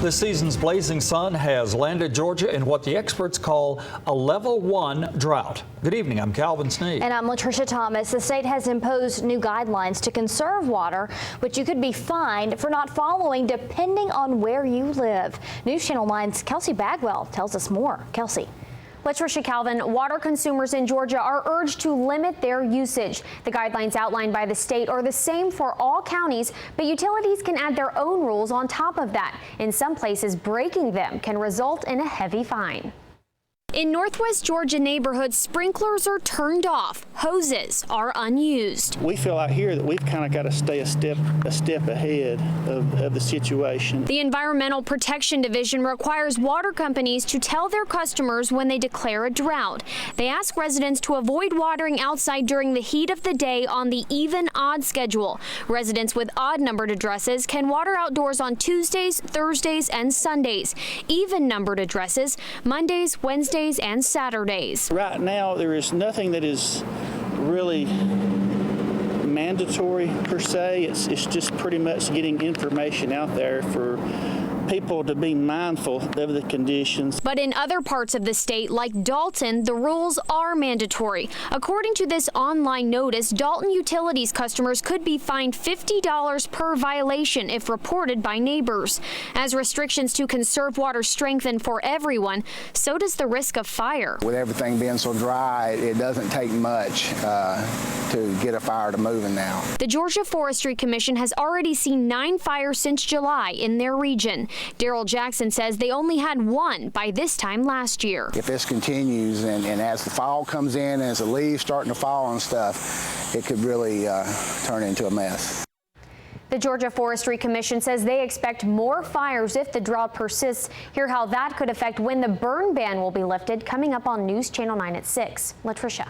This season's blazing sun has landed Georgia in what the experts call a level 1 drought. Good evening, I'm Calvin Sneed. And I'm Latricia Thomas. The state has imposed new guidelines to conserve water, which you could be fined for not following depending on where you live. News Channel 9's Kelsey Bagwell tells us more. Kelsey. Latricia, Calvin, water consumers in Georgia are urged to limit their usage. The guidelines outlined by the state are the same for all counties, but utilities can add their own rules on top of that. In some places, breaking them can result in a heavy fine. In northwest Georgia neighborhoods, sprinklers are turned off. Hoses are unused. We feel out here that we've kind of got to stay a step ahead of the situation. The Environmental Protection Division requires water companies to tell their customers when they declare a drought. They ask residents to avoid watering outside during the heat of the day on the even-odd schedule. Residents with odd-numbered addresses can water outdoors on Tuesdays, Thursdays, and Sundays. Even-numbered addresses, Mondays, Wednesdays, and Saturdays. Right now, there is nothing that is really mandatory per se. It's just pretty much getting information out there for people to be mindful of the conditions. But in other parts of the state, like Dalton, the rules are mandatory. According to this online notice, Dalton Utilities customers could be fined $50 per violation if reported by neighbors. As restrictions to conserve water strengthen for everyone, so does the risk of fire. With everything being so dry, it doesn't take much to get a fire to moving now. The Georgia Forestry Commission has already seen 9 fires since July in their region. Daryl Jackson says they only had 1 by this time last year. If this continues and as the fall comes in and as the leaves starting to fall and stuff, it could really turn into a mess. The Georgia Forestry Commission says they expect more fires if the drought persists. Hear how that could affect when the burn ban will be lifted, coming up on News Channel 9 at 6. Latricia.